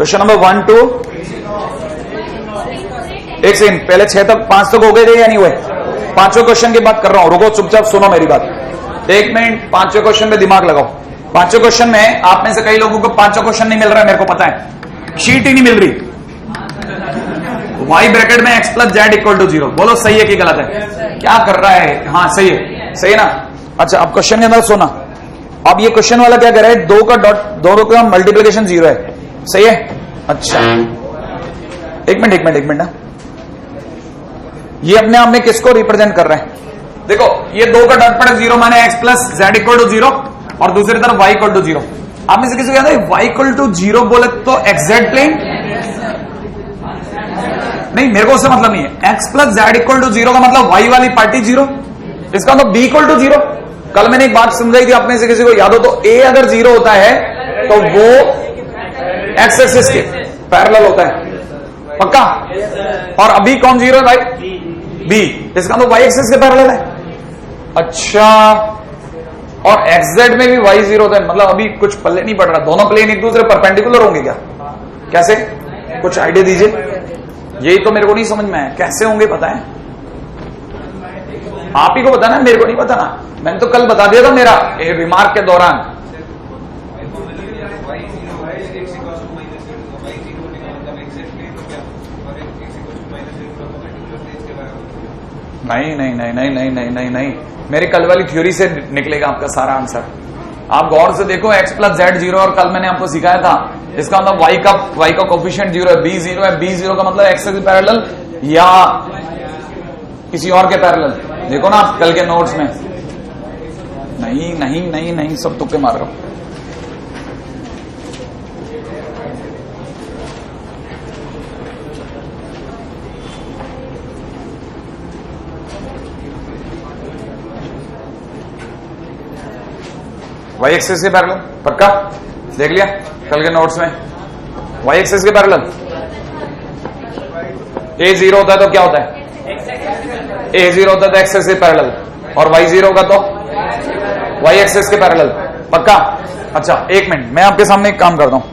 Question number 1 2 एक second, पहले 6 तक 5 तक हो गए थे या नहीं हुए? पांचवें क्वेश्चन की बात कर रहा हूं, रुको चुपचाप सुनो मेरी बात, एक मिनट। पांचवें क्वेश्चन पे दिमाग लगाओ। पांचवें क्वेश्चन में आप में से कई लोगों को पांचवें क्वेश्चन नहीं मिल रहा है, मेरे को पता है, शीट ही नहीं मिल रही। y ब्रैकेट में x plus z equal to 0, बोलो सही है कि गलत है? क्या कर रहा है? हाँ सही है, सही है ना? अच्छा, अब क्वेश्चन के अंदर सुना, अब ये क्वेश्चन वाला क्या कर रहा है, 2 का डॉट, 2 का मल्टीप्लीकेशन 0 है, सही है? अच्छा एक मिनट ना, ये अपने आप में किसको रिप्रेजेंट कर रहे हैं? देखो ये 2 का डॉट प्रोडक्ट 0 माने x plus z equal to 0 और दूसरी तरफ y इक्वल टू 0। आप में से किसी को याद है y इक्वल टू 0 बोले तो एग्जैक्ट प्लेन नहीं, मेरे को उससे मतलब नहीं है। x plus z equal to 0 का मतलब y वाली पार्टी 0, इसका मतलब b इक्वल टू 0। कल मैंने एक बात समझाई थी, आप में से किसी को याद हो तो a अगर 0 होता है तो वो x एक्सिस के पैरेलल होता है, पक्का? और अभी कौन 0 है भाई? b, इसका तो y एक्सिस के पैरेलल है। अच्छा, और xz में भी y 0 होता है, मतलब अभी कुछ पल्ले नहीं पड़ रहा, दोनों प्लेन एक दूसरे परपेंडिकुलर होंगे क्या? कैसे? कुछ आइडिया दीजिए, यही तो मेरे को नहीं समझ में आया, कैसे होंगे पता है? आप ही को बताना, मेरे को नहीं बताना। मैंने तो कल बता दिया था मेरा रिमार्क के दौरान। नहीं, मेरी कल वाली थ्योरी से निकलेगा आपका सारा आंसर। आप गौर से देखो, x प्लस जेड 0 और कल मैंने आपको सिखाया था, इसका मतलब y का कोफिशिएंट 0 है, b 0 है, b 0 का मतलब x के पैरेलल या किसी और के पैरेलल। देखो ना आप कल के नोट्स में। नहीं, सब तुक्के मार रहा हूं। y एक्सिस के पैरेलल, पक्का? देख लिया कल के नोट्स में, y एक्सिस के पैरेलल। a 0 होता है तो क्या होता है? a 0 होता है तो x एक्सिस के पैरेलल, और y 0 का तो y एक्सिस के पैरेलल, पक्का? अच्छा एक मिनट, मैं आपके सामने एक काम करता हूं,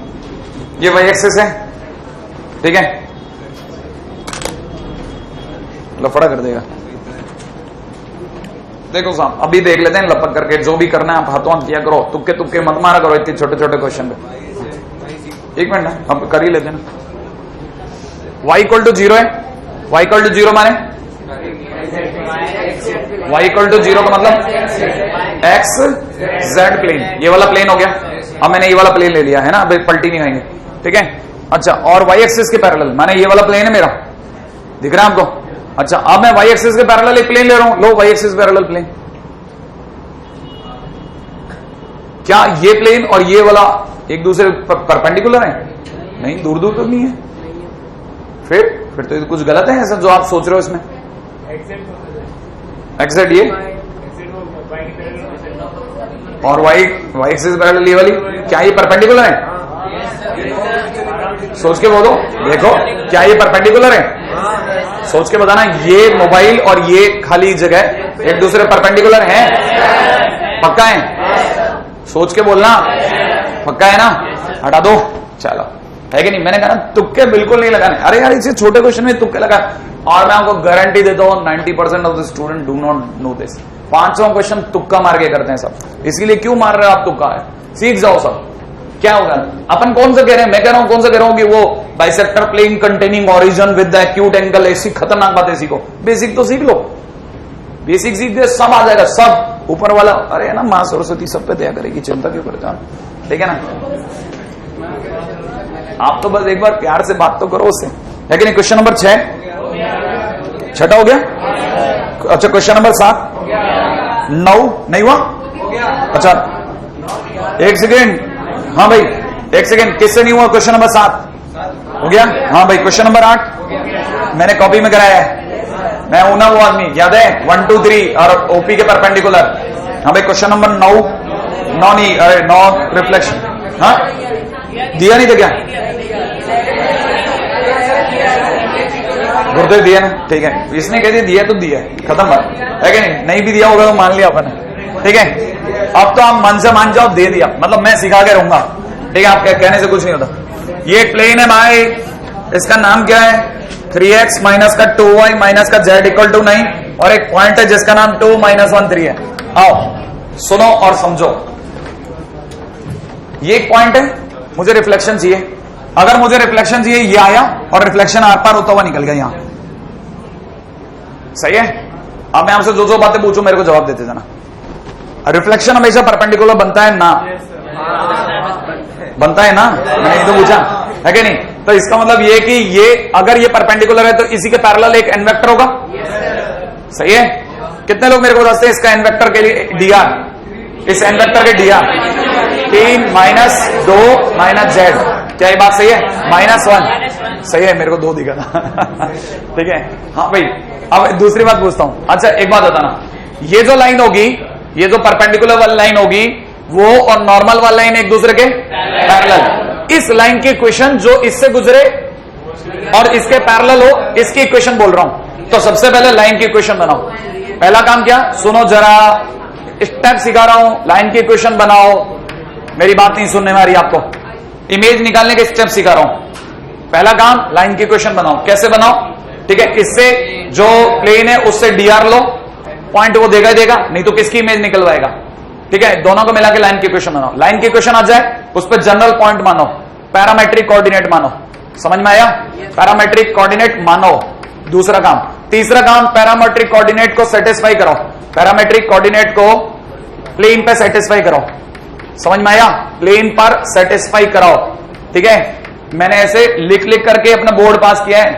ये y एक्सिस है, ठीक है? लफड़ा कर देगा। देखो साहब, अभी देख लेते हैं लपक करके, जो भी करना है आप हाथों हाथ किया करो, तुक्के मत मारा करो इतने छोटे छोटे क्वेश्चन पे। एक मिनट ना, अब कर ही लेते हैं ना। y इक्वल टू 0 है, y इक्वल टू 0 माने y इक्वल टू 0 का मतलब x z प्लेन, ये वाला प्लेन हो गया। अब मैंने ये वाला प्लेन ले लिया है ना, अब पलटी नहीं आएंगे, ठीक है? अच्छा, और y एक्सिस के पैरेलल माने ये वाला प्लेन है मेरा, दिख रहा है आपको? अच्छा, अब मैं y एक्सिस के पैरेलल एक प्लेन ले रहा हूं, लो y एक्सिस पैरेलल प्लेन। क्या ये प्लेन और ये वाला एक दूसरे परपेंडिकुलर है? नहीं, दूर दूर तो नहीं है। फिर तो कुछ गलत है ऐसा जो आप सोच रहे हो इसमें। एक्जेक्ट ये और y एक्सिस पैरेलल ये वाली, क्या ये परपेंडिकुलर है? सोच के बोलो, देखो क्या ये परपेंडिकुलर है? सोच के बताना, ये मोबाइल और ये खाली जगह एक दूसरे परपेंडिकुलर हैं? पक्का है? सोच के बोलना, पक्का है ना? हटा दो, चलो, है कि नहीं? मैंने कहा तुक्के बिल्कुल नहीं लगाने। अरे यार, इसे छोटे क्वेश्चन में तुक्के लगा, और मैं आपको गारंटी देता हूं 90% of the student do not know this. 500 question तुक्का मार के करते हैं सब। इसके लिए क्यों मार रहे हो आप तुक्का? है सीख जाओ सब। क्या होगा? अपन कौन सा कह रहे हैं? मैं कह रहा हूं, कौन सा कह रहा हूं कि वो bisector plane containing origin with the acute angle, ऐसी खतरनाक बातें सीखो। बेसिक तो सीख लो, बेसिक सीख दे, सब आ जाएगा, सब ऊपर वाला। अरे है ना, मां सरस्वती सब पे दया करेगी, चिंता क्यों करते हो? ठीक है ना? आप तो बस एक बार प्यार से बात तो करो उससे, है कि नहीं? क्वेश्चन नंबर 6 छठा हो गया। अच्छा, क्वेश्चन नंबर 7 9 नहीं हुआ? अच्छा एक सेकेंड, हाँ भाई एक सेकेंड, किससे नहीं हुआ? क्वेश्चन नंबर 7 हो गया? हाँ भाई, क्वेश्चन नंबर 8 मैंने कॉपी में कराया है, मैं हूं ना वो आदमी, याद है? 1 2 3 और ओपी के परपेंडिकुलर। हाँ भाई, क्वेश्चन नंबर 9 नहीं, अरे 9 रिफ्लेक्शन, हाँ दिया नहीं था क्या? गुरुदेव दिया ना, ठीक है, इसने कह दिया दिया तो दिया, खत्म बात, है कि नहीं? नहीं भी दिया होगा तो मान लिया अपन, ठीक है? अब तो आप मन से मान जाओ, दे दिया, मतलब मैं सिखा के रहूंगा, ठीक है? आप कहने से कुछ नहीं होता। ये प्लेन है भाई, इसका नाम क्या है? 3x माइनस का 2y माइनस का z इक्वल टू 9, और एक पॉइंट है जिसका नाम 2 - 1 3 है। आओ सुनो और समझो, ये एक पॉइंट है, मुझे रिफ्लेक्शन चाहिए। अगर मुझे रिफ्लेक्शन चाहिए, ये आया और रिफ्लेक्शन आर पार होता हुआ निकल गया यहां, सही है? अब मैं आपसे जो जो बातें पूछूं मेरे को जवाब देते जाना। रिफ्लेक्शन हमेशा परपेंडिकुलर बनता है ना? बनता है ना? मैंने ये तो पूछा है कि नहीं? तो इसका मतलब ये कि ये अगर ये परपेंडिकुलर है तो इसी के पैरेलल एक एन वेक्टर होगा, सही है? कितने लोग मेरे को बताते हैं इसका एन वेक्टर के लिए dr, इस एन वेक्टर के dr 3 - 2 - z, क्या ये बात सही है? -1, सही है, मेरे को 2 दिखा था ठीक है। हाँ भाई, अब दूसरी बात पूछता हूं। अच्छा एक बात बताना, ये जो लाइन होगी, ये जो परपेंडिकुलर वाली लाइन होगी, वो और नॉर्मल वाली लाइन एक दूसरे के पैरेलल, इस लाइन की इक्वेशन जो इससे गुजरे और इसके पैरेलल हो, इसकी इक्वेशन बोल रहा हूं। तो सबसे पहले लाइन की इक्वेशन बनाओ। पहला काम क्या? सुनो जरा, स्टेप सिखा रहा हूं, लाइन की इक्वेशन बनाओ। मेरी बात नहीं सुनने में आ रही आपको, इमेज निकालने के स्टेप सिखा रहा हूं। पहला काम, लाइन की इक्वेशन बनाओ। कैसे बनाओ? ठीक है, इससे जो प्लेन है उससे dr लो, पॉइंट वो देगा ही देगा, नहीं तो किसकी इमेज निकलवाएगा? ठीक है, दोनों को मिला के लाइन की इक्वेशन बनाओ। लाइन की इक्वेशन आ जाए, उस पर जनरल पॉइंट मानो, पैरामेट्रिक कोऑर्डिनेट मानो। समझ में आया? पैरामेट्रिक कोऑर्डिनेट मानो, दूसरा काम। तीसरा काम, पैरामेट्रिक कोऑर्डिनेट को सेटिस्फाई करो, पैरामेट्रिक कोऑर्डिनेट को प्लेन पे सेटिस्फाई करो। समझ में आया? प्लेन पर सेटिस्फाई कराओ। ठीक है, मैंने ऐसे लिख लिख करके अपना बोर्ड पास किया है,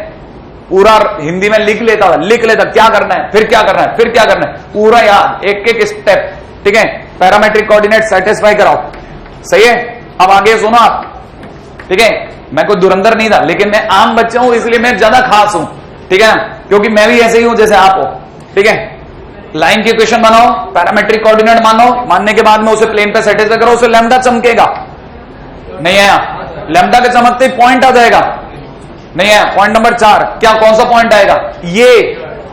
पूरा हिंदी में लिख लेता, क्या करना है, फिर क्या करना है, फिर क्या करना है, पूरा याद, एक एक स्टेप। ठीक है, पैरामेट्रिक कोऑर्डिनेट सेटिस्फाई कराओ, सही है? अब आगे सुनो आप, ठीक है? मैं कोई धुरंधर नहीं था, लेकिन मैं आम बच्चा हूं, इसलिए मैं ज्यादा खास हूं, ठीक है ना? क्योंकि मैं भी ऐसे ही हूं जैसे आप हो। ठीक है, लाइन की इक्वेशन बनाओ, पैरामेट्रिक कोऑर्डिनेट मानो, मानने के बाद में उसे प्लेन पे सेटिस्फाई करो, उसे लैम्डा चमकेगा, नहीं आया? लैम्डा के चमकते पॉइंट आ जाएगा, नहीं आया? पॉइंट नंबर 4, क्या कौन सा पॉइंट आएगा? ये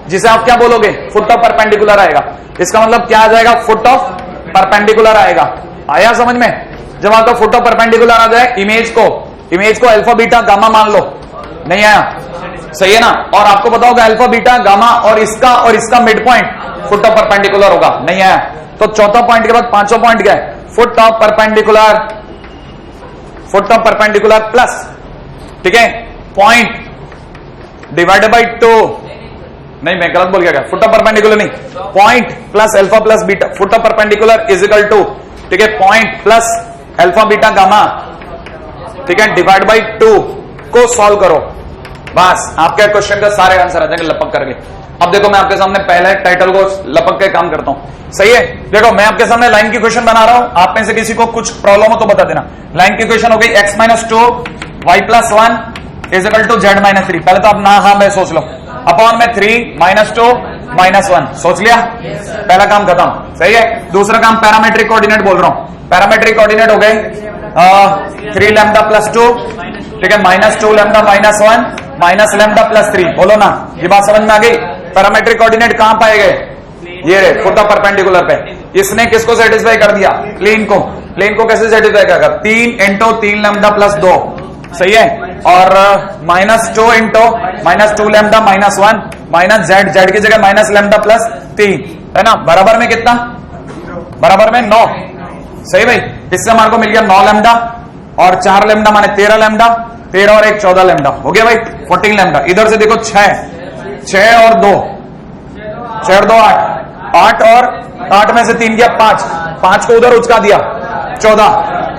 जिसे आप क्या बोलोगे? फुट ऑफ परपेंडिकुलर आएगा। इसका मतलब क्या आ जाएगा? फुट ऑफ परपेंडिकुलर आएगा। आया समझ में? जब आपका फुट ऑफ परपेंडिकुलर आ जाए, इमेज को अल्फा बीटा गामा मान लो, नहीं आया? सही है ना? और आपको पता होगा अल्फा बीटा गामा और इसका mid point foot of perpendicular होगा, नहीं आया? तो चौथा पॉइंट के बाद पांचवा पॉइंट क्या है? फुट ऑफ परपेंडिकुलर प्लस, ठीक है, पॉइंट डिवाइडेड बाई 2, नहीं मैं गलत बोल गया, फुट ऑफ परपेंडिकुलर नहीं, point plus alpha plus beta, foot of perpendicular is equal to, ठीक है, point plus alpha beta gamma, ठीक है, डिवाइड बाई 2 को सॉल्व करो, बस आपके क्वेश्चन का सारे आंसर आ जाएंगे लपक करके। अब देखो मैं आपके सामने पहले टाइटल को लपक के काम करता हूं, सही है? देखो मैं आपके सामने लाइन की क्वेश्चन बना रहा हूं, आप में से किसी को कुछ प्रॉब्लम हो तो बता देना। लाइन की क्वेश्चन हो गई x - 2 y + 1 is equal to z - 3। पहले तो आप ना हाँ मैं सोच लो, अपॉन में 3 - 2 - 1, सोच लिया? पहला काम खत्म, सही है? दूसरा काम पैरामेट्रिक कोऑर्डिनेट बोल रहा हूं। पैरामेट्रिक कोऑर्डिनेट हो गए 3 लैम्डा + 2, ठीक है, -2 लैम्डा -1 - लैम्डा + 3, बोलो ना, ये बात समझ में आ गई? पैरामेट्रिक कोऑर्डिनेट कहां पाए गए? ये रे, फुट ऑफ परपेंडिकुलर पे। इसने किसको सेटिस्फाई कर दिया? प्लेन को। प्लेन को कैसे सेटिस्फाई करेगा? 3 × 3 लैम्डा + 2, सही है? और -2 × -2 लैम्डा -1 z की जगह - लैम्डा + 3, है ना? बराबर में कितना? बराबर में 9, सही भाई? इससे हमारे को मिल गया 9 लैम्डा और 4 लैम्डा माने 13 लैम्डा, 13 और 1 14 लैम्डा, हो गया भाई 14 लैम्डा। इधर से देखो 6 और 2, 6 और 2 8 और 8 में से 3 गया 5 को उधर उचका दिया 14,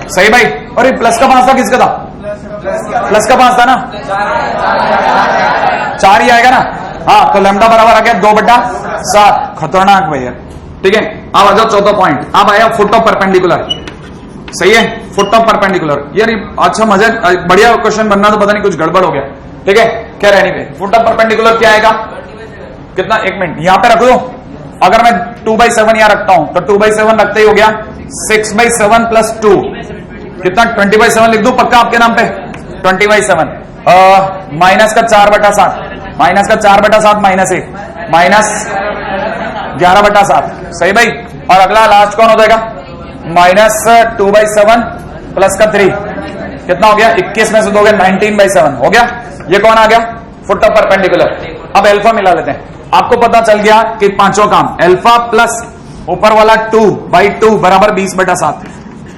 सही भाई? और ये प्लस का 5 था, किसका था? प्लस का 5 था ना, 4 ही आएगा ना? हाँ, तो लैम्डा बराबर आ गया 2/7, खतरनाक भैया। ठीक है, अब आ जाओ चौथा पॉइंट, अब आया फुट ऑफ परपेंडिकुलर, सही है? फुट ऑफ परपेंडिकुलर, यानी अच्छा मजा, बढ़िया क्वेश्चन बनना, तो पता नहीं कुछ गड़बड़ हो गया। ठीक है, क्या रहनी है? फुट ऑफ परपेंडिकुलर क्या आएगा? कितना? 1 मिनट यहां पे रख दो। अगर मैं 2/7 यहां रखता हूं तो 2/7 रखते ही हो गया 6/7 + 2, कितना? 20/7 लिख दू पक्का आपके नाम पे? 20/7 माइनस का 4/7, माइनस का 4/7 -1 -11/7, सही भाई? और अगला लास्ट कौन हो जाएगा? -2/7 प्लस का 3, कितना हो गया? 21 में से दोगे 19/7 हो गया। ये कौन आ गया? Foot of perpendicular. अब अल्फा मिला लेते हैं। आपको पता चल गया कि पांचों काम अल्फा प्लस ऊपर वाला 2/2 बराबर 20/7।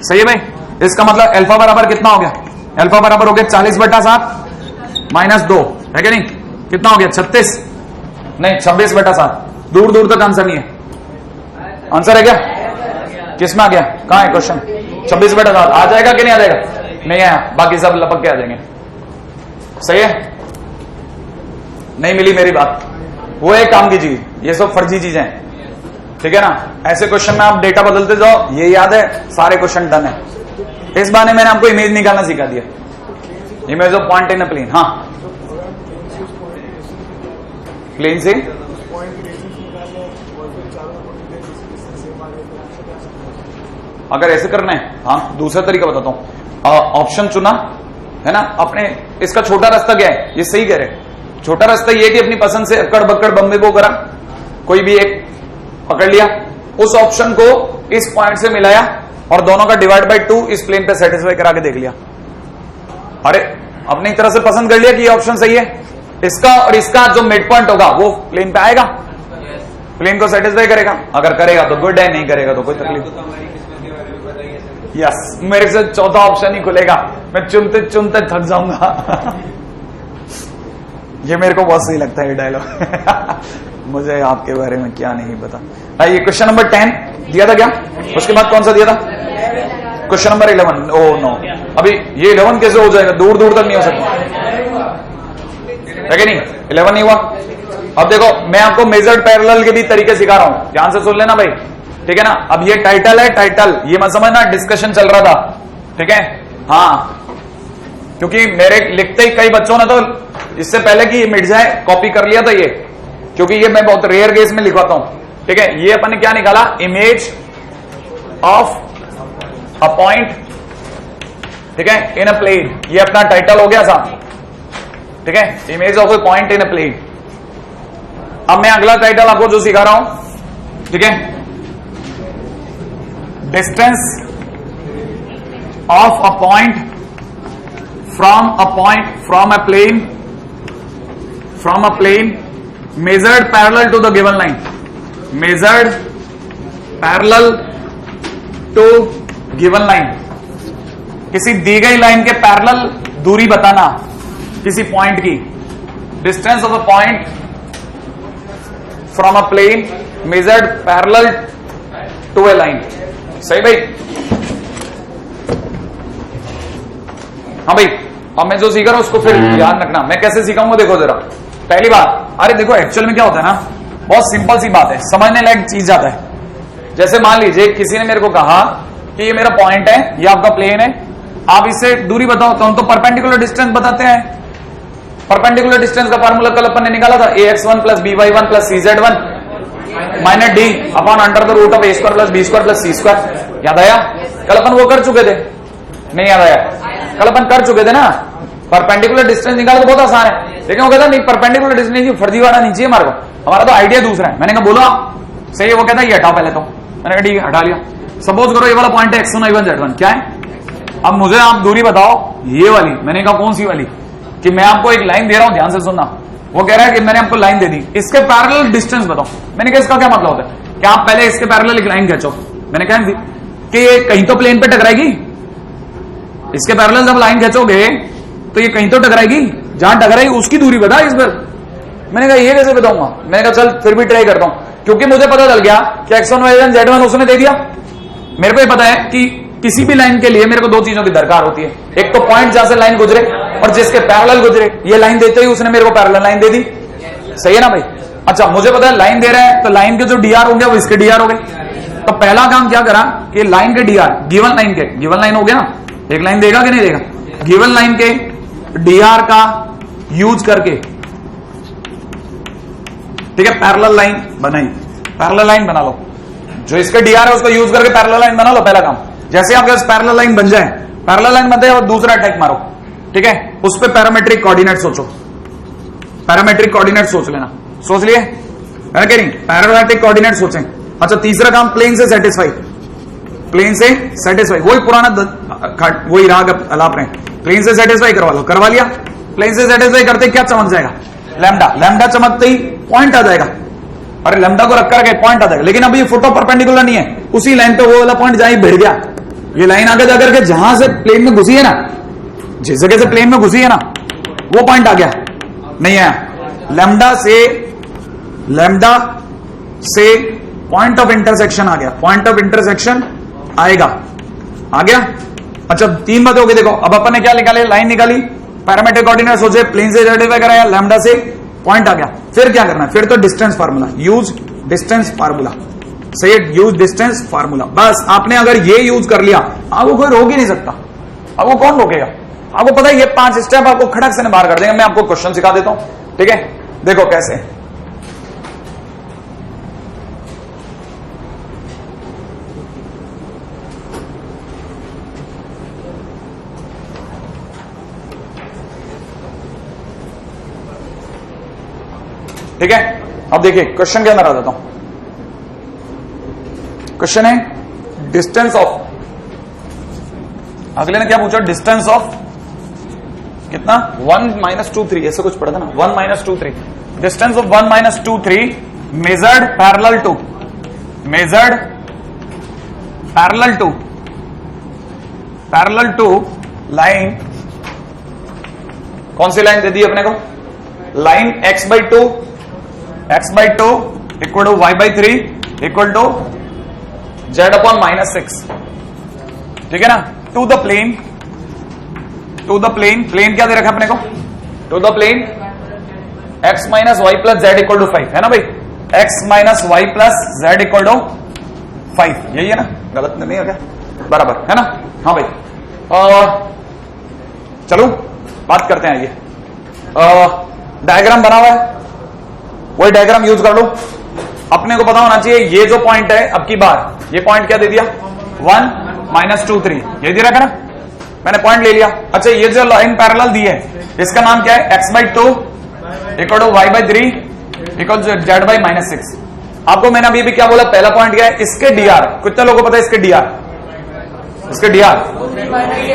सही है भाई? इसका मतलब अल्फा बराबर कितना हो गया? अल्फा बराबर हो गया 40/7 माइनस 2 है कि नहीं? कितना हो गया? 36 नहीं 26/7। दूर दूर तक आंसर नहीं है। आंसर है क्या? किसमें आ गया? कहां है क्वेश्चन? 26/7 आ जाएगा कि नहीं आ जाएगा? नहीं आया, बाकी सब लपक के आ जाएंगे। सही है? नहीं मिली मेरी बात? वो एक काम की चीज, ये सब फर्जी चीजें हैं, ठीक है ना? ऐसे क्वेश्चन में आप डेटा बदलते जाओ, ये याद है सारे क्वेश्चन डन है। इस बार मैंने आपको इमेज निकालना सिखा दिया, image of point in a plane. हाँ, प्लेन से अगर ऐसे करना है, हाँ दूसरा तरीका बताता हूं। ऑप्शन चुना है ना अपने, इसका छोटा रास्ता क्या है? ये सही कह रहे, छोटा रास्ता ये कि अपनी पसंद से अक्कड़ बक्कड़ बम्बे को करा, कोई भी एक पकड़ लिया, उस ऑप्शन को इस पॉइंट से मिलाया और दोनों का डिवाइड बाय 2 इस प्लेन पे सेटिस्फाई करा के देख लिया। अरे अपनी तरह से पसंद कर लिया कि ये ऑप्शन सही है, इसका और इसका जो मिड पॉइंट होगा वो प्लेन पे आएगा, प्लेन को सेटिस्फाई करेगा। अगर करेगा तो गुड है, नहीं करेगा तो कोई तकलीफ। यस, मेरे से चौथा ऑप्शन ही खुलेगा, मैं चुनते चुनते थक जाऊंगा। ये मेरे को बहुत सही लगता है ये डायलॉग। मुझे आपके बारे में क्या नहीं पता। ये क्वेश्चन नंबर 10 दिया था क्या? उसके बाद कौन सा दिया था? Question number 11। ओह नो, अभी ये 11 कैसे हो जाएगा? दूर दूर तक नहीं हो सकता है कि नहीं? 11 नहीं हुआ। अब देखो मैं आपको मेजर्ड पैरेलल के भी तरीके सिखा रहा हूं, ध्यान से सुन लेना भाई, ठीक है ना? अब ये टाइटल है, टाइटल ये मत समझना डिस्कशन चल रहा था, ठीक है? हाँ, क्योंकि मेरे लिखते ही कई बच्चों ने तो इससे पहले कि ये मिट जाए कॉपी कर लिया था ये, क्योंकि ये मैं बहुत रेयर केस में लिखवाता हूं, ठीक है? ये अपन ने क्या निकाला? इमेज ऑफ अ पॉइंट, ठीक है, इन अ प्लेन। ये अपना टाइटल हो गया साहब, ठीक है? Image of a point in a plane. अब मैं अगला टाइटल आपको जो सिखा रहा हूं, ठीक है, distance of a point from a plane measured parallel to the given line, measured parallel to given line। किसी दी गई लाइन के पैरेलल दूरी बताना किसी पॉइंट की, distance of a point from a plane measured parallel to a line. सही भाई? हाँ भाई, अब मैं जो सीख रहा हूं उसको फिर ध्यान रखना। मैं कैसे सीखाऊंगा देखो जरा। पहली बात, अरे देखो एक्चुअल में क्या होता है ना, बहुत सिंपल सी बात है, समझने लायक चीज जाता है। जैसे मान लीजिए किसी ने मेरे को कहा कि ये मेरा पॉइंट है, ये आपका प्लेन है, आप इससे दूरी बताओ, तो हम तो परपेंडिकुलर डिस्टेंस बताते हैं। परपेंडिकुलर डिस्टेंस का फार्मूला कल अपन ने निकाला था, ax1 plus by1 plus cz1 minus d upon under the root of a square plus b square plus c square. याद आया? कल अपन वो कर चुके थे, नहीं याद आया? कल अपन कर चुके थे ना, परपेंडिकुलर डिस्टेंस निकालना तो बहुत आसान है, लेकिन वो कहता नहीं परपेंडिकुलर डिस्टेंस नहीं, फर्जीवाड़ा नहीं चाहिए हमारे को, हमारा तो आइडिया दूसरा है। मैंने कहा बोलो सही है, वो कहता है ये हटाओ पहले तो। मैंने कहा ठीक है हटा लिया। सपोज करो ये वाला पॉइंट है x1 y1 z1, क्या है? अब मुझे आप दूरी बताओ ये वाली। मैंने कहा कौन सी वाली? कि मैं आपको एक लाइन दे रहा हूं, ध्यान से सुनना। वो कह रहा है कि मैंने आपको लाइन दे दी, इसके पैरेलल डिस्टेंस बताओ। मैंने कहा इसका क्या मतलब होता है कि आप पहले इसके पैरेलल एक लाइन खींचो। मैंने कहा कि ये कहीं तो प्लेन पे टकराएगी, इसके पैरेलल जब लाइन खींचोगे तो ये कहीं तो टकराएगी, जहां टकराएगी उसकी दूरी बता इस पर। मैंने कहा ये कैसे बताऊंगा? मैंने कहा चल फिर भी ट्राई करता हूं, क्योंकि मुझे पता चल गया कि x1 y1 z1 उसने दे दिया। मेरे को ये पता है कि किसी भी लाइन के लिए मेरे को दो चीजों की दरकार होती है, एक तो पॉइंट जहां से लाइन गुजरे और जिसके पैरेलल गुजरे। ये लाइन देते ही उसने मेरे को पैरेलल लाइन दे दी। सही है ना भाई? अच्छा, मुझे पता है लाइन दे रहा है तो लाइन के जो dr हो गया वो इसके dr हो गए। तो पहला काम क्या करा कि लाइन के dr, गिवन लाइन के, गिवन लाइन हो गया ना, एक लाइन देगा कि नहीं देगा? गिवन लाइन के dr का यूज करके, ठीक है, पैरेलल लाइन बनाई। पैरेलल लाइन बना लो, जो इसके dr है उसको यूज करके पैरेलल लाइन बना लो। पहला काम, जैसे आपके पास पैरेलल लाइन बन जाए, पैरेलल लाइन बनते हैं और दूसरा अटैक मारो, ठीक है, उस पे पैरामेट्रिक कोऑर्डिनेट सोचो। पैरामेट्रिक कोऑर्डिनेट सोच लेना, सोच लिए है कि नहीं? पैरामेट्रिक कोऑर्डिनेट सोचें। अच्छा, तीसरा काम प्लेन से सेटिस्फाई, प्लेन से सेटिस्फाई, वही पुराना वही राग अलाप रहे, प्लेन से सेटिस्फाई करवा लो, करवा लिया। प्लेन से सेटिस्फाई करते क्या चमक जाएगा? लैम्डा। लैम्डा चमकते ही पॉइंट आ जाएगा, अरे लैम्डा को रख करके पॉइंट आ जाएगा। लेकिन अभी ये फोटो परपेंडिकुलर नहीं है, उसी लाइन पे वो वाला पॉइंट जहां भिड़ गया, ये लाइन आगे जाकर के जहां से प्लेन में घुसी है ना, जिस जगह से प्लेन में घुसी है ना, वो पॉइंट आ गया, नहीं आया। लैम्डा से पॉइंट ऑफ इंटरसेक्शन आ गया, पॉइंट ऑफ इंटरसेक्शन आएगा, आ गया। अच्छा 3 बातें हो गई। देखो अब अपन ने क्या निकाले, लाइन निकाली, पैरामीट्रिक कोऑर्डिनेट सोचे, प्लेन से सेटिस्फाई कराया, लैम्डा से पॉइंट आ गया। फिर क्या करना है? फिर तो distance formula, use distance formula, सही है, यूज डिस्टेंस फार्मूला। बस आपने अगर ये यूज कर लिया, आपको कोई रोक ही नहीं सकता। आपको कौन रोकेगा? आपको पता है ये 5 स्टेप आपको खड़क से बाहर कर देंगे। मैं आपको क्वेश्चन सिखा देता हूं, ठीक है? देखो कैसे। ठीक है, अब देखिए क्वेश्चन के अंदर आ जाता हूं। क्वेश्चन है डिस्टेंस ऑफ, अगले ने क्या पूछा? डिस्टेंस ऑफ कितना? 1 - 2 3, ऐसे कुछ पढ़ा था ना, 1 - 2 3। Distance of 1 - 2 3 measured parallel to line. कौन सी लाइन दे दी अपने को? Line x/2 equal to y/3 equal to z/-6, ठीक है ना? टू द प्लेन क्या दे रखा अपने को? To the plane x - y + z equal to 5, है ना भाई? x - y + z equal to 5, यही है ना? गलत नहीं है क्या? बराबर है ना? हाँ भाई। चलो बात करते हैं। ये डायग्राम बना हुआ है, वही डायग्राम यूज कर लो। अपने को पता होना चाहिए ये जो पॉइंट है, अब की बार ये पॉइंट क्या दे दिया? 1 - 2 3, ये दे रखा ना, मैंने पॉइंट ले लिया। अच्छा ये जो लाइन पैरेलल दी है, इसका नाम क्या है? x/2 equal to y/3 equal to z/-6। आपको मैंने अभी भी क्या बोला? पहला पॉइंट क्या है? इसके dr, कितने लोगों को पता है इसके dr?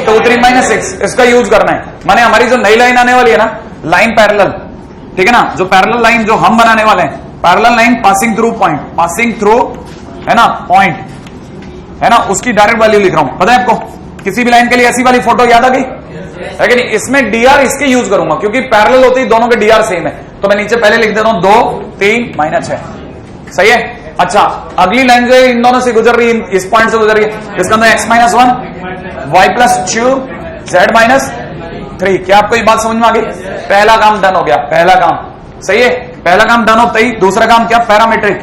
2 3 - 6, इसका यूज करना है। माने हमारी जो नई लाइन आने वाली है ना, लाइन पैरेलल, ठीक है ना? जो पैरेलल लाइन जो हम बनाने वाले हैं, parallel line passing through point, है ना, पॉइंट, है ना, उसकी डायरेक्ट वैल्यू लिख रहा हूं। पता है आपको? किसी भी लाइन के लिए ऐसी वाली फोटो याद आ गई है कि नहीं? इसमें dr इसके यूज करूंगा क्योंकि पैरेलल होती है, दोनों के dr सेम है। तो मैं नीचे पहले लिख देता हूं 2 3 - 6, सही है। अच्छा अगली लाइन जो इन दोनों से गुजर रही है, इस पॉइंट से गुजर रही है, इसका अंदर x - 1 y + 2 z - 3। क्या आपको ये बात समझ में आ गई? पहला काम डन हो गया, पहला काम, सही है। पहला काम डन होता ही दूसरा काम क्या? पैरामीट्रिक,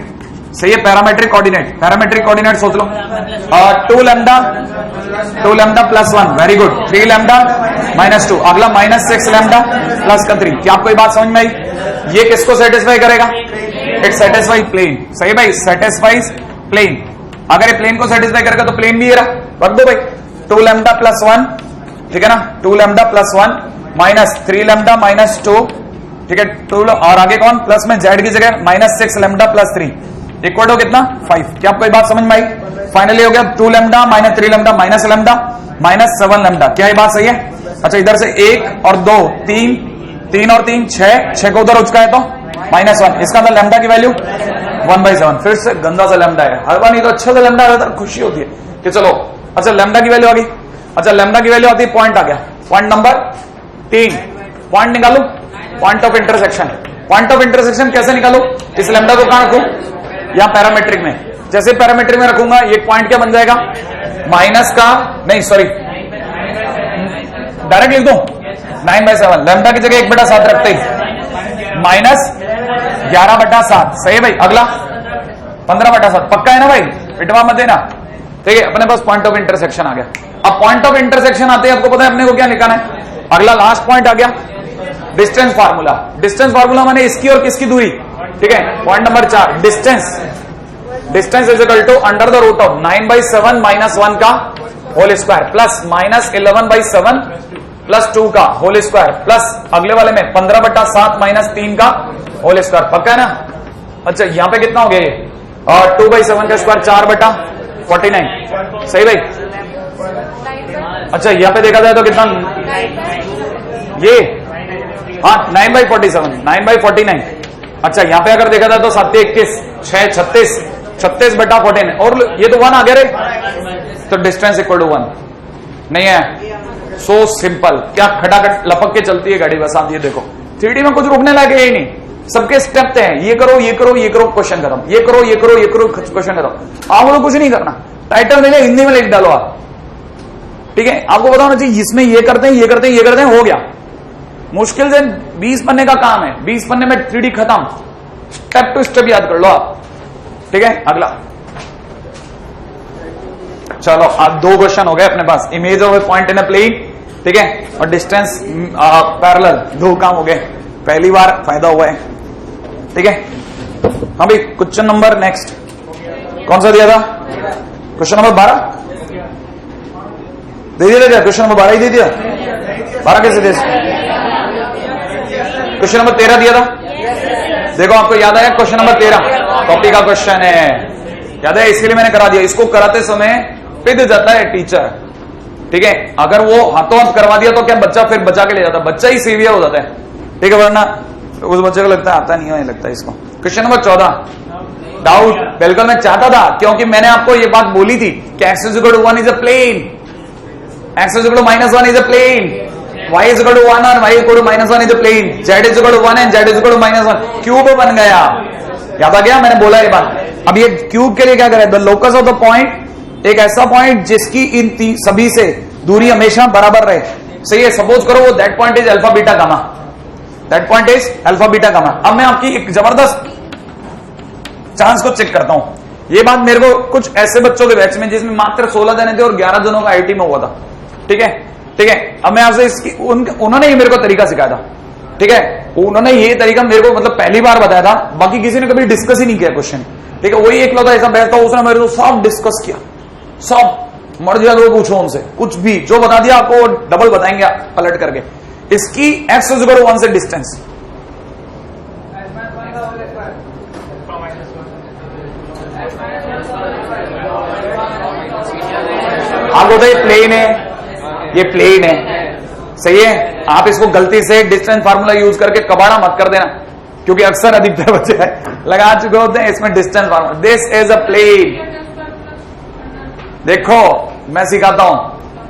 सही है, पैरामीट्रिक कोऑर्डिनेट। पैरामीट्रिक कोऑर्डिनेट सोच लो, 2 लैम्डा + 1, वेरी गुड, 3 लैम्डा - 2, अगला -6 लैम्डा + 3। क्या आपको ये बात समझ में आई? ये किसको सेटिस्फाई करेगा? इट सेटिस्फाई प्लेन, सही भाई, सेटिस्फाइज प्लेन। अगर ये प्लेन को सेटिस्फाई करेगा तो प्लेन भी ये रहा, रख दो भाई। 2 लैम्डा + 1, ठीक है ना, 2 लैम्डा + 1 -3 लैम्डा - 2, ठीक है, 2, और आगे कौन? प्लस में z की जगह -6 लैम्डा + 3 इक्वल टू कितना? 5। क्या आपको ये बात समझ में आई? फाइनली हो गया 2 लैम्डा - 3 लैम्डा - लैम्डा -7 लैम्डा। क्या ये बात सही है? अच्छा इधर से 1 और 2 3 और 3 6 को उधर उचका है तो -1, इसका अंदर लैम्डा की वैल्यू 1/7। फिर से गंदा सा लैम्डा है, हर बार नहीं तो अच्छा सा लैम्डा आ जाता, खुशी होती है कि चलो। अच्छा लैम्डा की वैल्यू आ गई। अच्छा लैम्डा की वैल्यू आती है, पॉइंट आ गया, पॉइंट नंबर 3। पॉइंट निकालो, point of intersection. Point of intersection कैसे निकालो? इस लैम्डा को कहां रखूं? यहां पैरामीट्रिक में। जैसे पैरामीट्रिक में रखूंगा, ये पॉइंट क्या बन जाएगा? माइनस का नहीं, सॉरी, डायरेक्ट लिख दूं 9/7। लैम्डा की जगह 1/7 रखते ही -11/7, सही है भाई। अगला 15/7, पक्का है ना भाई? पिटवा मत देना, ठीक है। अपने पास पॉइंट ऑफ इंटरसेक्शन आ गया। अब पॉइंट ऑफ इंटरसेक्शन आते हैं, आपको पता है अपने को क्या निकालना है? अगला लास्ट पॉइंट आ गया, डिस्टेंस फार्मूला। डिस्टेंस फार्मूला माने इसकी और किसकी दूरी, ठीक है। Point number 4, distance is equal to √9/7 - 1 का होल स्क्वायर प्लस -11/7 + 2 का होल स्क्वायर प्लस अगले वाले में 15/7 - 3 का होल स्क्वायर। पक्का है ना? अच्छा यहां पे कितना हो गया ये? 2/7 का स्क्वायर 4/49, सही भाई। अच्छा यहाँ पे देखा जाए तो कितना, ये हाँ 9/47, 9/49। अच्छा यहाँ पे अगर देखा जाए तो 7 21, 6 36, 36/14 और ये तो 1 आ गया रे, तो डिस्टेंस इक्वल टू 1 नहीं है। सो सिंपल, क्या खटाखट लपक के चलती है गाड़ी। बस आप ये देखो 3D में कुछ रुकने लायक है ही नहीं, सबके स्टेप हैं, ये करो ये करो ये करो क्वेश्चन खत्म, ये करो ये करो ये करो क्वेश्चन खत्म। आप लोग कुछ नहीं करना, टाइटल मिले हिंदी में लिख डालो आप, ठीक है। आपको बताना चाहिए इसमें ये करते हैं ये करते हैं ये करते हैं, हो गया। मुश्किल से 20 पन्ने का काम है, 20 पन्ने में 3D खत्म, स्टेप टू स्टेप याद कर लो आप, ठीक है। अगला चलो, अब 2 क्वेश्चन हो गए अपने पास, image of a point in a plane, ठीक है, और डिस्टेंस पैरेलल, 2 काम हो गए, पहली बार फायदा हुआ है, ठीक है। हाँ भाई, क्वेश्चन नंबर नेक्स्ट कौन सा दिया था? क्वेश्चन नंबर 12 दे दिया क्या? क्वेश्चन नंबर 12 ही दे दिया, 12 कैसे दे? क्वेश्चन नंबर 13 दिया था, देखो आपको याद आया, क्वेश्चन नंबर 13 कॉपी का क्वेश्चन है, याद है, इसके लिए मैंने करा दिया। इसको कराते समय पिघल जाता है टीचर, ठीक है। अगर वो हाथों हाथ करवा दिया तो क्या बच्चा फिर बचा के ले जाता, बच्चा ही सीवियर हो जाता है, ठीक है, वरना उस बच्चे को लगता है आता नहीं है, लगता है इसको। क्वेश्चन नंबर 14 डाउट, बिल्कुल मैं चाहता था, क्योंकि मैंने आपको ये बात बोली थी कि x = 1 is a plane, x = -1 is a plane, y = 1 और y = -1 is a plane, z = 1 and z = -1, cube बन गया। याद आ गया, मैंने बोला ये बात। अब ये क्यूब के लिए क्या करें, the locus of the point, एक ऐसा पॉइंट जिसकी इन सभी से दूरी हमेशा बराबर रहे, सही है। सपोज करो वो that point is alpha beta gamma, that point is alpha beta gamma. अब मैं आपकी एक जबरदस्त चांस को चेक करता हूं। ये बात मेरे को कुछ ऐसे बच्चों के बैच में जिसमें मात्र 16 जने थे और 11 जनों का आईटी में हुआ था, ठीक है, ठीक है। अब मैं आपसे इसकी उन्होंने ही मेरे को तरीका सिखाया था, ठीक है, उन्होंने ये तरीका मेरे को मतलब पहली बार बताया था, बाकी किसी ने कभी डिस्कस ही नहीं किया क्वेश्चन, ठीक है। वही एक लौता ऐसा बैठता, उसने मेरे को सब डिस्कस किया, सब मर जाए तो पूछो उनसे, कुछ भी जो बता दिया आपको डबल बताएंगे पलट करके। इसकी x = 1 से डिस्टेंस, आपको बताइए प्लेन है, ये प्लेन है, सही है। आप इसको गलती से डिस्टेंस फार्मूला यूज करके कबाड़ा मत कर देना, क्योंकि अक्सर अधिकतर बच्चे लगा चुके होते हैं इसमें distance formula. This is a plane, देखो मैं सिखाता हूं,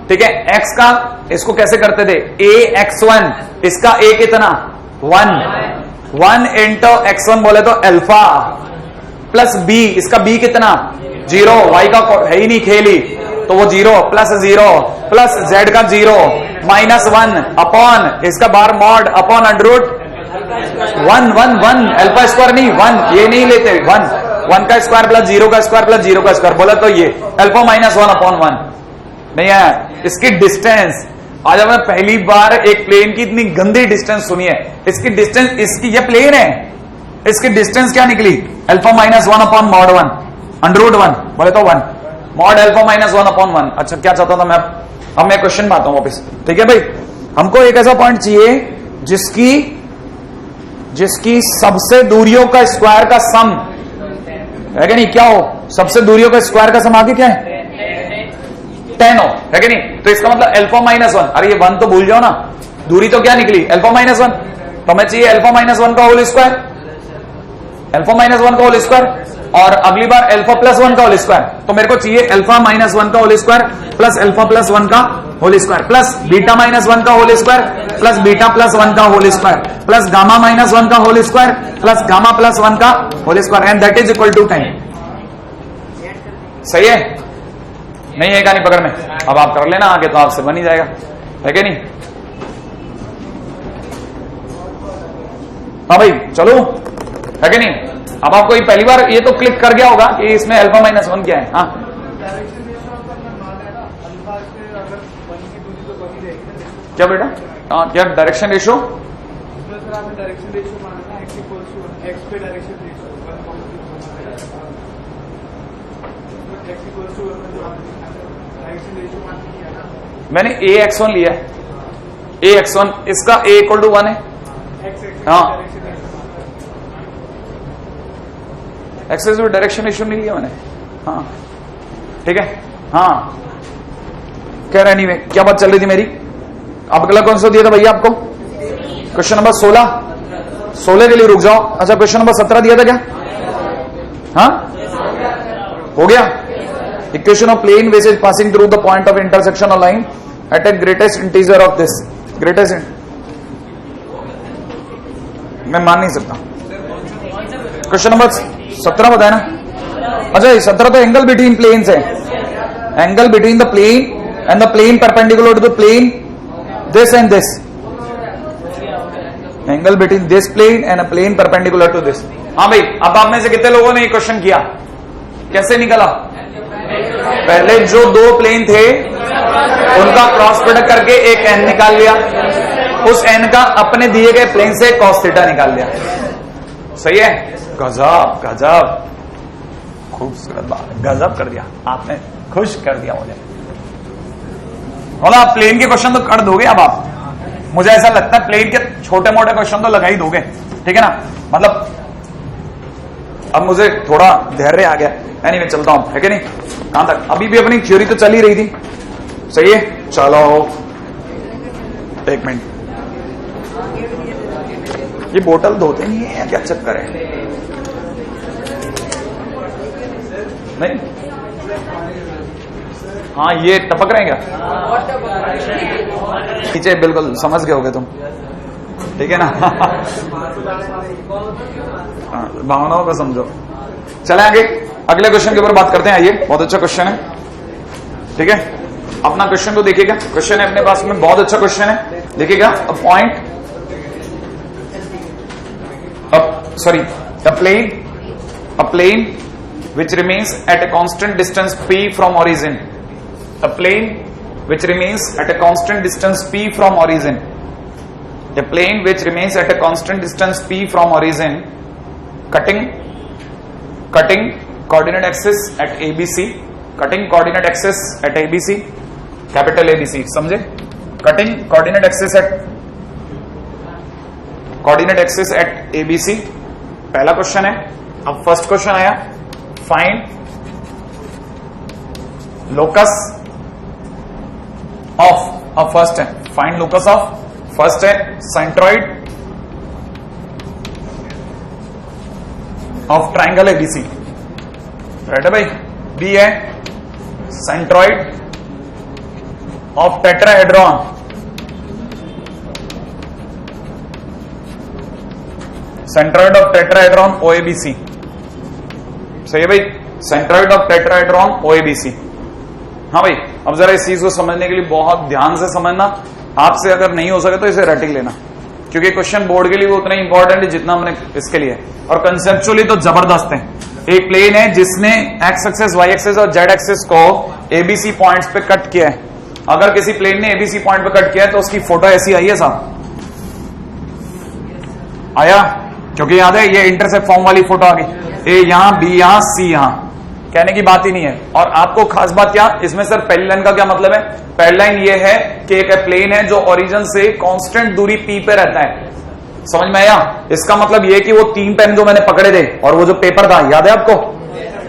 ठीक है। x का इसको कैसे करते थे, ax1, इसका a कितना 1 × x1 बोले तो अल्फा, प्लस b, इसका b कितना 0, y का है ही नहीं खेली तो वो 0 प्लस 0 प्लस z का 0 -1 अपॉन इसका बार मॉड अपॉन √1 अल्फा स्क्वायर नहीं 1, ये नहीं लेते 1 का स्क्वायर प्लस 0 का स्क्वायर प्लस 0 का स्क्वायर बोला तो ये अल्फा -1 अपॉन 1 नहीं है। इसकी डिस्टेंस, आज हमने पहली बार एक प्लेन की इतनी गंदी डिस्टेंस सुनी है। इसकी डिस्टेंस, इसकी ये प्लेन है, इसकी डिस्टेंस क्या निकली अल्फा -1 अपॉन मॉड 1 √1 बोले तो 1 मॉड अल्फा -1 अपॉन 1। अच्छा क्या चाहता था मैं, अब मैं क्वेश्चन में आता हूं वापिस, ठीक है भाई। हमको एक ऐसा पॉइंट चाहिए जिसकी सबसे दूरियों का स्क्वायर का सम है कि नहीं, क्या हो, सबसे दूरियों का स्क्वायर का सम आगे क्या है 10 हो, है कि नहीं। तो इसका मतलब अल्फा -1, अरे ये 1 तो भूल जाओ ना, दूरी तो क्या निकली अल्फा -1, तो हमें चाहिए अल्फा -1 का होल स्क्वायर, अल्फा -1 का होल स्क्वायर, और अगली बार अल्फा +1 का होल स्क्वायर। तो मेरे को चाहिए अल्फा -1 का होल स्क्वायर प्लस अल्फा +1 का होल स्क्वायर प्लस बीटा -1 का होल स्क्वायर प्लस बीटा +1 का होल स्क्वायर प्लस गामा -1 का होल स्क्वायर प्लस गामा +1 का whole square, and that is equal to 10। सही है, नहीं है कहानी पकड़ में। अब आप कर लेना आगे, तो आपसे बन ही जाएगा, है कि नहीं। हाँ भाई चलो, है कि नहीं। अब आपको ये पहली बार ये तो क्लिक कर गया होगा कि इसमें अल्फा -1 क्या है। हाँ क्या बेटा, हाँ क्या डायरेक्शन रेशो, मैंने ax1 लिया है, ax1 इसका a = 1 है, हाँ एक्सेस डायरेक्शन रेशियो नहीं लिया मैंने, हाँ ठीक है, हाँ कह रहा नहीं, क्या बात चल रही थी मेरी? अब अगला कौन सा दिया था भैया आपको? क्वेश्चन नंबर 16 के लिए रुक जाओ। अच्छा, क्वेश्चन नंबर 17 दिया था क्या? हाँ, हो गया। Equation of plane which is passing through the point of intersection of line at a greatest integer of this greatest. मैं मान नहीं सकता। क्वेश्चन नंबर 17 बताया ना? अच्छा, 17 तो एंगल बिटवीन प्लेन्स है, angle between the plane and the plane perpendicular to the plane this and this, angle between this plane and a plane perpendicular to this. हाँ भाई, अब आप में से कितने लोगों ने ये क्वेश्चन किया? कैसे निकला? पहले जो दो प्लेन थे उनका क्रॉस प्रोडक्ट करके एक एन निकाल लिया, उस एन का अपने दिए गए प्लेन से कॉस थीटा निकाल लिया। सही है? गजब गजब, खूबसूरत बात, गजब कर दिया आपने, खुश कर दिया मुझे। बोला, आप प्लेन के क्वेश्चन तो कर दोगे अब आप, मुझे ऐसा लगता है प्लेन के छोटे मोटे क्वेश्चन तो लगा ही दोगे, ठीक है ना? मतलब अब मुझे थोड़ा धैर्य आ गया। एनीवे, चलता हूं, है कि नहीं? कहां तक? अभी भी अपनी थ्योरी तो चल ही रही थी। सही है, चलो एक मिनट। ये बोतल धोते नहीं है, क्या चक्कर है? नहीं, हाँ, ये टपक रहे हैं क्या? पीछे बिल्कुल समझ गए होगे तुम, ठीक है ना? भावनाओं को समझो। चले आगे, अगले क्वेश्चन के ऊपर बात करते हैं। आइए, बहुत अच्छा क्वेश्चन है, ठीक है? अपना क्वेश्चन को देखिएगा, क्वेश्चन है अपने पास में, बहुत अच्छा क्वेश्चन है। देखिएगा, a point, sorry, a plane which remains at a constant distance p from origin, a plane which remains at a constant distance p from origin, a plane which remains at a constant distance p from origin, cutting coordinate axis at ABC, cutting coordinate axis at ABC, capital ABC, समझे? cutting coordinate axis at ABC, पहला question है। अब first question आया, find locus of, first है find locus of, first है centroid of triangle ABC, right है भाई? B है centroid of tetrahedron, centroid of tetrahedron OABC. सही है भाई, सेंट्रॉइड ऑफ टेट्राहेड्रॉन ओएबीसी। हाँ भाई, अब जरा इस चीज को समझने के लिए बहुत ध्यान से समझना। आपसे अगर नहीं हो सके तो इसे रट लेना, क्योंकि क्वेश्चन बोर्ड के लिए वो उतना इंपॉर्टेंट है जितना हमने इसके लिए, और कंसेप्चुअली तो जबरदस्त है। एक प्लेन है जिसने एक्स एक्सेस, वाई एक्सेस और जेड एक्सेस को एबीसी पॉइंट्स पे कट किया है। अगर किसी प्लेन ने एबीसी पॉइंट पे कट किया है तो उसकी फोटो ऐसी आई है साहब, आया? क्योंकि याद है, ये इंटरसेप्ट फॉर्म वाली फोटो आ गई, ए यहां, बी यहां, सी यहां, कहने की बात ही नहीं है। और आपको खास बात क्या, इसमें सर पहली लाइन का क्या मतलब है? पहली लाइन ये है कि एक प्लेन है जो ओरिजिन से कांस्टेंट दूरी पी पे रहता है। समझ में आया? इसका मतलब ये कि वो 3 पेन जो मैंने पकड़े थे और वो जो पेपर था, याद है आपको?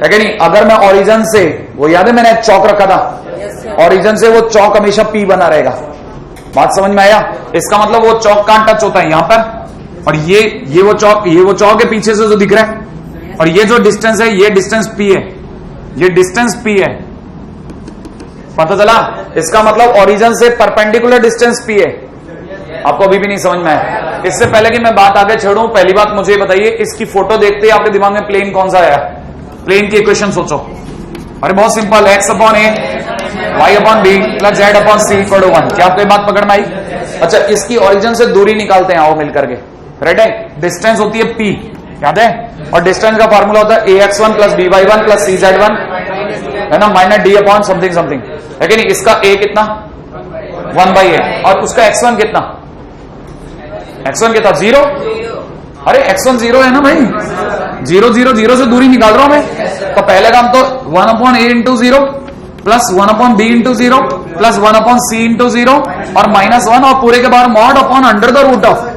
है कि नहीं? अगर मैं ओरिजिन से, वो याद है मैंने चौक रखा था, ओरिजिन से वो चौक हमेशा पी बना रहेगा। बात समझ में आया? इसका मतलब वो चौक कहां टच होता है? यहां पर। और ये वो चौक है पीछे से जो दिख रहा है, और ये जो डिस्टेंस है, ये डिस्टेंस पी है, ये डिस्टेंस पी है। पता चला? इसका मतलब ओरिजिन से परपेंडिकुलर डिस्टेंस पी है। आपको अभी भी नहीं समझ में आया? इससे पहले कि मैं बात आगे छोड़ूं, पहली बात मुझे बताइए, इसकी फोटो देखते ही आपके दिमाग में प्लेन कौन सा आया? प्लेन की इक्वेशन सोचो। अरे बहुत simple, x upon a y upon b plus z upon c equal to 1। क्या आपको बात पकड़ में आई? अच्छा, इसकी ओरिजिन से दूरी निकालते हैं, आओ मिलकर के। राइट है? डिस्टेंस होती है पी, याद है? और डिस्टेंस का फॉर्मूला होता है ax1 plus by1 plus cz1, है ना, minus d upon something something, है कि नहीं? इसका a कितना? 1/a, और उसका x1 कितना? x1 कितना? 0। अरे x1 0 है ना भाई, 0 0 0 से दूरी निकाल रहा हूं मैं। तो पहले काम तो 1/a into 0 plus 1/b into 0 plus 1/c into 0 और -1, और पूरे के बाहर mod upon under the root of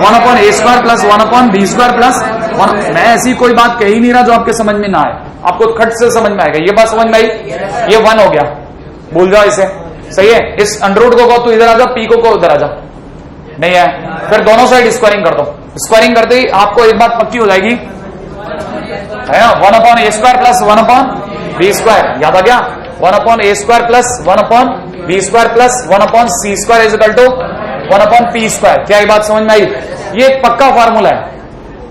1/a² plus 1/b² plus 1। मैं ऐसी कोई बात कह ही नहीं रहा जो आपके समझ में ना आए, आपको खट से समझ में आएगा। ये बात समझ में आई? ये 1 हो गया, भूल जाओ इसे। सही है। इस अंडररूट को कहो तू इधर आ जा, पी को उधर आ जा, नहीं है। फिर दोनों साइड स्क्वायरिंग कर दो। स्क्वायरिंग करते ही आपको एक बात पक्की हो जाएगी, है ना, 1/a² प्लस 1/b²। याद आ गया? 1/a² plus 1/b² plus 1/c² is equal to 1/p²। क्या ये बात समझ में आई? ये एक पक्का फार्मूला है,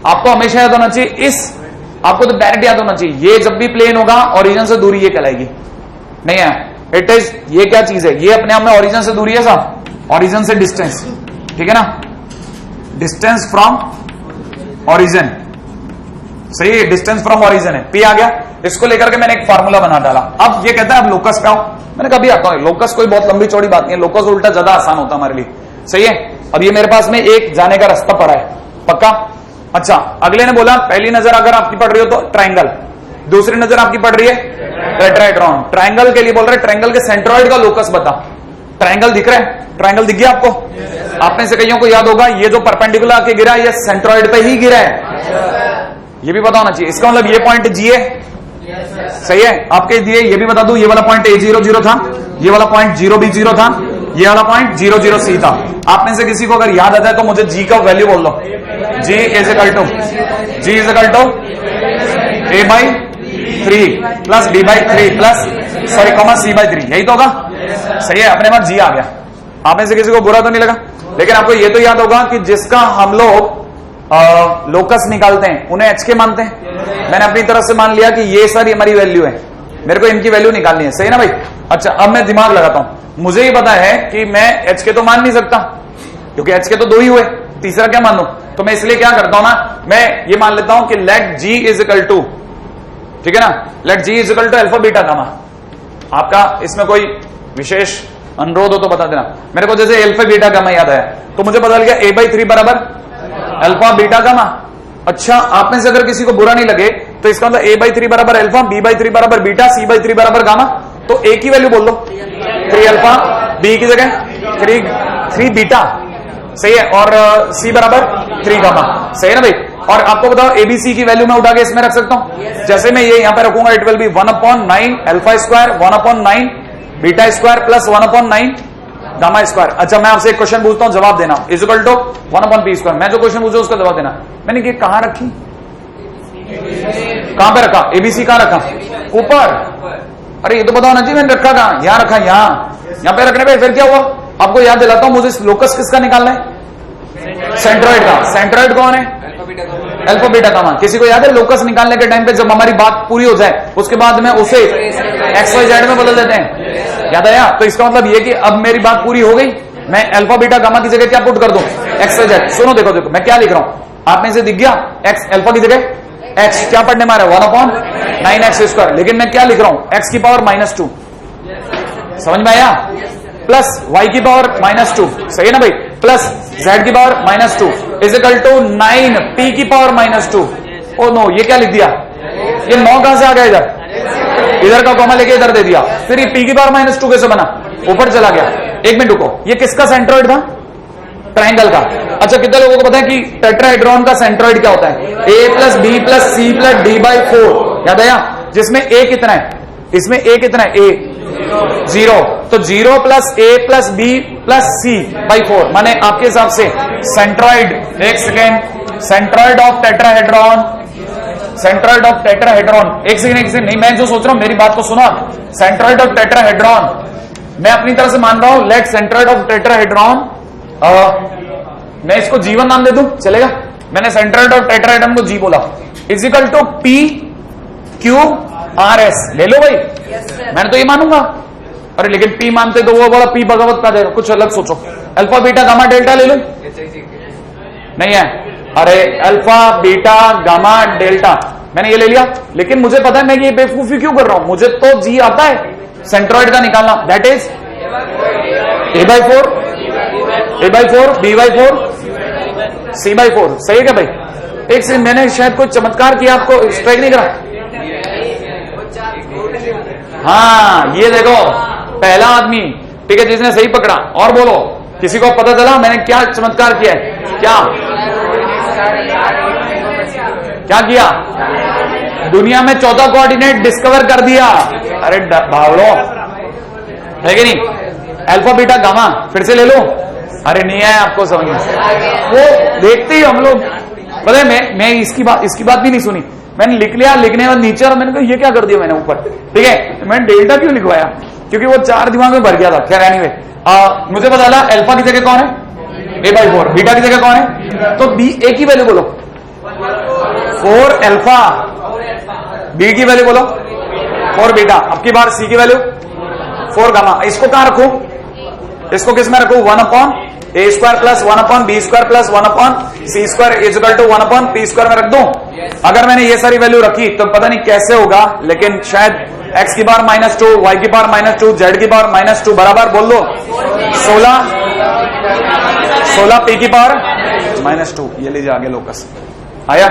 आपको हमेशा याद होना चाहिए। आपको तो डायरेक्ट याद होना चाहिए, ये जब भी प्लेन होगा ओरिजिन से दूरी ये कहलाएगी, नहीं है। इट इज, ये क्या चीज है? ये अपने आप में ओरिजिन से दूरी है साहब, ओरिजिन से डिस्टेंस, ठीक है ना, डिस्टेंस फ्रॉम ओरिजिन, सही है, डिस्टेंस फ्रॉम ओरिजिन है, पी आ गया। इसको लेकर के मैंने एक फार्मूला बना डाला। अब ये कहता है अब लोकस पे आओ। मैंने कहा भी आता हूं, लोकस कोई बहुत लंबी चौड़ी बात नहीं है, लोकस उल्टा ज्यादा आसान होता हमारे लिए, सही है। अब ये मेरे पास में एक जाने का रास्ता पड़ा है, पक्का। अच्छा, अगले ने बोला पहली नजर अगर आपकी पड़ रही हो तो ट्राइंगल, दूसरी नजर आपकी पड़ रही है टेट्राहेड्रॉन। ट्राइंगल के लिए बोल रहे ट्राइंगल के सेंट्रॉइड का लोकस बता। ट्राइंगल दिख रहा है? ट्राइंगल दिख गया आपको? आप में से कईयों को याद होगा ये जो परपेंडिकुलर के गिरा ये सेंट्रॉइड पे ही गिरा है, ये भी पता होना चाहिए। इसका मतलब ये पॉइंट जी है, सही है। आपके दिए ये भी बता दूं, ये वाला पॉइंट A00 था, ये वाला पॉइंट 0B0 था, ये वाला पॉइंट 00C था। आप में से किसी को अगर याद आ जाए तो मुझे जी का वैल्यू बोल दो। G is equal to A/3 plus B/3 plus C/3, यही तो होगा, सही है। अपने पास जी आ गया। आप में से किसी को बुरा तो नहीं लगा? लेकिन आपको ये तो याद होगा कि जिसका हम लोग लोकस निकालते हैं उन्हें एच के मानते हैं। मैंने अपनी तरफ से मान लिया कि ये सारी हमारी वैल्यू है, मेरे को इनकी वैल्यू निकालनी है, सही है ना भाई? अच्छा, अब मैं दिमाग लगाता हूं। मुझे ही पता है कि मैं एच के तो मान नहीं सकता, क्योंकि एच के तो 2 ही हुए, तीसरा क्या मान लूं? तो मैं इसलिए क्या करता हूं ना, मैं ये मान लेता हूं कि let G is equal to, ठीक है ना, let G is equal to alpha beta gamma. आपका इसमें कोई विशेष अनुरोध हो तो बता देना। मेरे को जैसे अल्फा बीटा गामा याद आया तो मुझे पता लगा A/3 बराबर अल्फा बीटा गामा। अच्छा, आप में से अगर किसी को बुरा नहीं लगे तो इसका मतलब A/3 बराबर अल्फा, B/3 बराबर बीटा, C/3 बराबर गामा। तो A की वैल्यू बोल दो 3 अल्फा, B की जगह 3 बीटा, सही है, और C बराबर 3 गामा, सही है ना भाई? और आपको बताओ ABC की वैल्यू मैं उठा के इसमें रख सकता हूं। जैसे मैं ये यहां पे रखूंगा, इट विल बी 1/9 अल्फा² 1/9 बीटा² प्लस 1/9 गामा स्क्वायर। अच्छा, मैं आपसे एक क्वेश्चन पूछता हूं, जवाब देना। Is equal to 1/p²। मैं जो क्वेश्चन पूछा उसका जवाब देना। मैंने ये कहां रखी, कहां पे रखा? ABC कहां रखा? ऊपर। अरे ये तो पता होना चाहिए मैंने रखा कहां? यहां रखा, यहां पे रखने पे फिर क्या हुआ? आपको याद दिलाता हूं, मुझे लोकस किसका निकालना है? सेंट्रॉइड का। सेंट्रॉइड कौन है? Alpha beta gamma. किसी को याद है लोकस निकालने के टाइम पे जब हमारी बात पूरी हो जाए उसके बाद में उसे XYZ में बदल देते हैं, याद आया? तो इसका मतलब ये कि अब मेरी बात पूरी हो गई, मैं अल्फा बीटा गामा की जगह क्या पुट कर दूं? XYZ। सुनो, देखो देखो मैं क्या लिख रहा हूं, आप में से दिख गया? x अल्फा की जगह x क्या पढ़ने मारा? 1/9x²। लेकिन मैं क्या लिख रहा हूं? x की पावर -2, समझ में आया? प्लस y की पावर -2, सही है ना भाई? प्लस z की power -2 is equal to 9 p की पावर -2। ओ नो, ये क्या लिख दिया? ये 9 कहां से आ गया? इधर का कॉमा लेके इधर दे दिया। फिर ये p की पावर -2 कैसे बना? ऊपर चला गया। एक मिनट रुको, ये किसका सेंट्रॉइड था? ट्राइंगल का। अच्छा, कितने लोगों को पता है कि टेट्राहेड्रॉन का सेंट्रॉइड क्या होता है? A plus B plus C plus D/4, याद आया? जिसमें A कितना है? इसमें A कितना है? A 0। तो 0 plus A plus B plus C/4 माने आपके हिसाब से सेंट्रॉइड, एक second, centroid of tetrahedron, centroid of tetrahedron, एक सेकेंड नहीं, मैं जो सोच रहा हूं मेरी बात को सुनो। सेंट्रॉइड ऑफ टेट्राहेड्रॉन मैं अपनी तरह से मान रहा हूं, लेट सेंट्रॉइड ऑफ टेट्राहेड्रॉन, मैं इसको G1 नाम दे दूं, चलेगा? मैंने सेंट्रॉइड ऑफ टेट्राहेड्रॉन को G बोला, इज इक्वल टू PQRS। ले लो भाई, मैंने तो ये मानूंगा। अरे लेकिन P मानते तो वो बोला P भगवत का देगा, कुछ अलग सोचो। अल्फा बीटा गामा डेल्टा ले लो, नहीं है? अरे अल्फा बीटा गामा डेल्टा मैंने ये ले लिया, लेकिन मुझे पता है मैं ये बेवकूफी क्यों कर रहा हूं। मुझे तो G आता है सेंट्रॉइड का निकालना, that is A/4 B/4 C/4, सही है क्या भाई? एक से मैंने शायद कोई चमत्कार किया, आपको स्ट्राइक नहीं करा? हाँ, ये देखो पहला आदमी, ठीक है, जिसने सही पकड़ा। और बोलो, किसी को पता चला मैंने क्या चमत्कार किया है? क्या क्या किया? दुनिया में चौथा कोऑर्डिनेट डिस्कवर कर दिया। अरे भावड़ो, है कि नहीं? अल्फा बीटा गामा फिर से ले लो। अरे नहीं है आपको समझ में, वो देखते ही हम लोग, पता है मैं इसकी बात भी नहीं सुनी, मैंने लिख लिया, लिखने के बाद नीचे और मैंने कहा ये क्या कर दिया मैंने ऊपर, ठीक है, मैंने डेल्टा क्यों लिखवाया, क्योंकि वो 4 दिमाग में भर गया था। खैर एनीवे, मुझे पता चला अल्फा की जगह कौन है, a/4, बीटा की जगह कौन है, तो बी ए की वैल्यू बोलो 4 अल्फा, बी की वैल्यू बोलो 4 बीटा, अब की बार सी की वैल्यू 4 गामा। इसको कहां रखू, इसको किस में रखू, 1/a² plus 1/b² plus 1/c² equal to 1/p² में रख दूं। अगर मैंने ये सारी वैल्यू रखी तो पता नहीं कैसे होगा, लेकिन शायद x की पावर -2, y की पावर -2, z की पावर -2 बराबर बोल दो 16 p की पावर -2। ये लीजिए आगे लोकस आया।